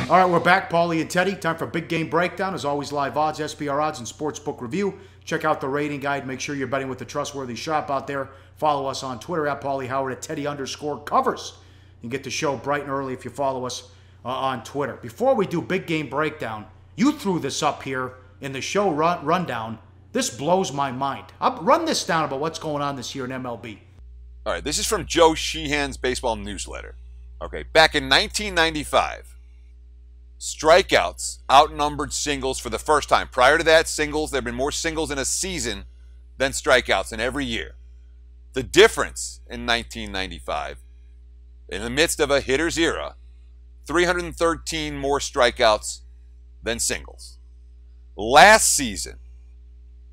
All right, we're back. Pauly and Teddy. Time for Big Game Breakdown. As always, live odds, SBR odds, and Sportsbook review. Check out the rating guide. Make sure you're betting with the trustworthy shop out there. Follow us on Twitter at Pauly Howard at Teddy_covers. You can get the show bright and early if you follow us on Twitter. Before we do Big Game Breakdown, you threw this up here in the show rundown. This blows my mind. I'll run this down about what's going on this year in MLB. All right, this is from Joe Sheehan's baseball newsletter. Okay, back in 1995, strikeouts outnumbered singles for the first time. Prior to that, singles, there have been more singles in a season than strikeouts in every year. The difference in 1995, in the midst of a hitter's era, 313 more strikeouts than singles. Last season,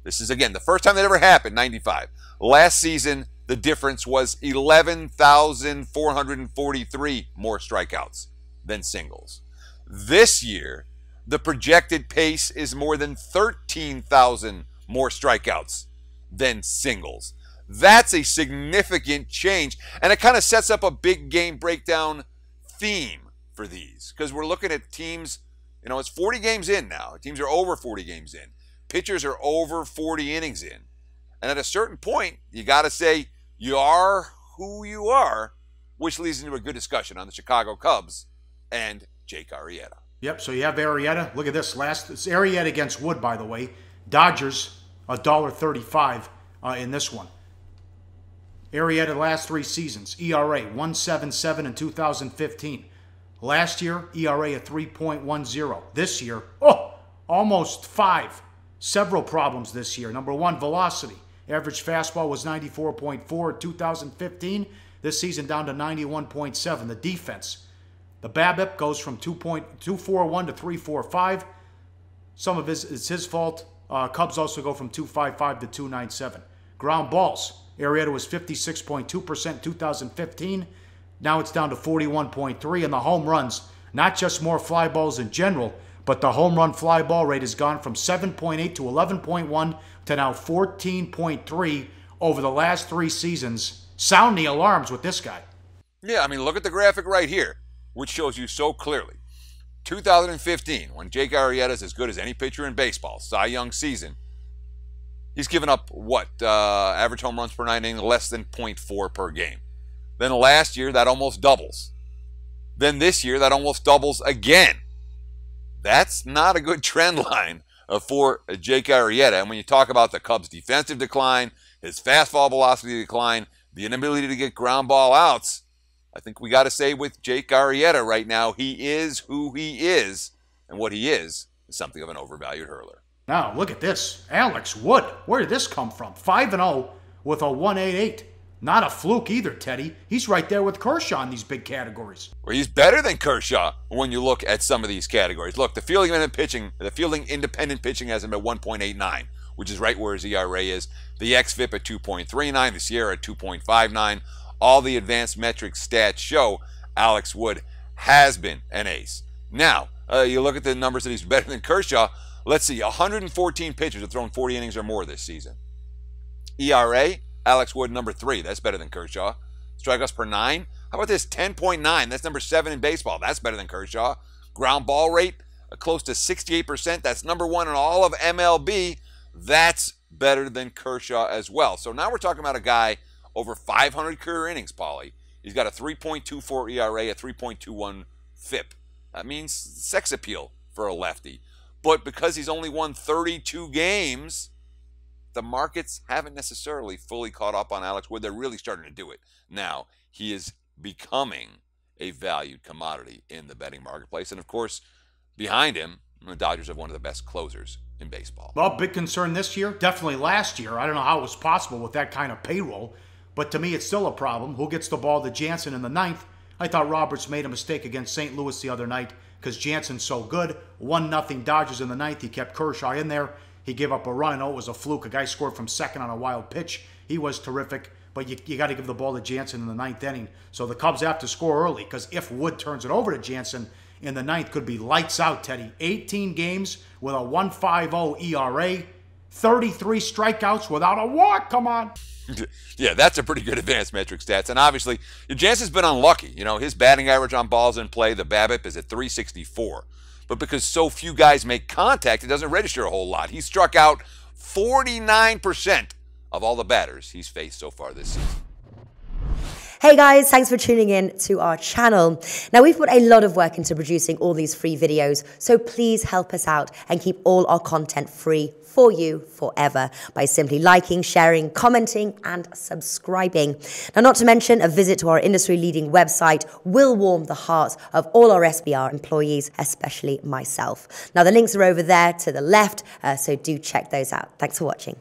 this is again the first time that ever happened, 95. Last season, the difference was 11,443 more strikeouts than singles. This year, the projected pace is more than 13,000 more strikeouts than singles. That's a significant change, and it kind of sets up a big game breakdown theme for these, because we're looking at teams, you know, it's 40 games in now. Teams are over 40 games in. Pitchers are over 40 innings in. And at a certain point, you got to say you are who you are, which leads into a good discussion on the Chicago Cubs and Jake Arrieta. Yep, so you have Arrieta. Look at this. It's Arrieta against Wood, by the way. Dodgers, $1.35 in this one. Arrieta last three seasons, ERA 1.77 in 2015. Last year, ERA at 3.10. This year, almost 5. Several problems this year. Number one, velocity. Average fastball was 94.4 in 2015. This season down to 91.7. The defense. The BABIP goes from 2.241 to 3.45. Some of it's his fault. Cubs also go from 2.55 to 2.97. Ground balls. Arrieta was 56.2% in 2015. Now it's down to 41.3. And the home runs, not just more fly balls in general, but the home run fly ball rate has gone from 7.8 to 11.1 to now 14.3 over the last three seasons. Sound the alarms with this guy. Yeah, I mean, look at the graphic right here, which shows you so clearly. 2015, when Jake Arrieta is as good as any pitcher in baseball, Cy Young season, he's given up, average home runs per 9 innings, less than 0.4 per game. Then last year, that almost doubles. Then this year, that almost doubles again. That's not a good trend line for Jake Arrieta. And when you talk about the Cubs' defensive decline, his fastball velocity decline, the inability to get ground ball outs, I think we got to say with Jake Arrieta right now, he is who he is. And what he is something of an overvalued hurler. Now, look at this. Alex Wood. Where did this come from? 5-0 with a 1.88. Not a fluke either, Teddy. He's right there with Kershaw in these big categories. Well, he's better than Kershaw when you look at some of these categories. Look, the fielding independent pitching has him at 1.89, which is right where his ERA is. The xFIP at 2.39, the Sierra at 2.59. All the advanced metric stats show Alex Wood has been an ace. Now, you look at the numbers that he's better than Kershaw. Let's see, 114 pitchers have thrown 40 innings or more this season. ERA, Alex Wood, number 3. That's better than Kershaw. Strikeouts per 9. How about this? 10.9. That's number 7 in baseball. That's better than Kershaw. Ground ball rate, close to 68%. That's number 1 in all of MLB. That's better than Kershaw as well. So now we're talking about a guy over 500 career innings, Pauly. He's got a 3.24 ERA, a 3.21 FIP. That means sex appeal for a lefty. But because he's only won 32 games, the markets haven't necessarily fully caught up on Alex Wood. They're really starting to do it. Now, he is becoming a valued commodity in the betting marketplace. And, of course, behind him, the Dodgers have one of the best closers in baseball. Well, big concern this year, definitely last year. I don't know how it was possible with that kind of payroll, but to me it's still a problem. Who gets the ball to Jansen in the 9th? I thought Roberts made a mistake against St. Louis the other night because Jansen's so good. 1-0 Dodgers in the 9th. He kept Kershaw in there. He gave up a run. I know it was a fluke. A guy scored from second on a wild pitch. He was terrific, but you got to give the ball to Jansen in the 9th inning. So the Cubs have to score early because if Wood turns it over to Jansen in the 9th, could be lights out, Teddy. 18 games with a 1.50 ERA, 33 strikeouts without a walk. Come on. Yeah, that's a pretty good advanced metric stats. And obviously, Jansen's been unlucky. You know, his batting average on balls in play, the BABIP, is at 364. But because so few guys make contact, it doesn't register a whole lot. He struck out 49% of all the batters he's faced so far this season. Hey guys, thanks for tuning in to our channel. Now, we've put a lot of work into producing all these free videos, so please help us out and keep all our content free for you forever by simply liking, sharing, commenting, and subscribing. Now, not to mention, a visit to our industry-leading website will warm the hearts of all our SBR employees, especially myself. Now, the links are over there to the left, so do check those out. Thanks for watching.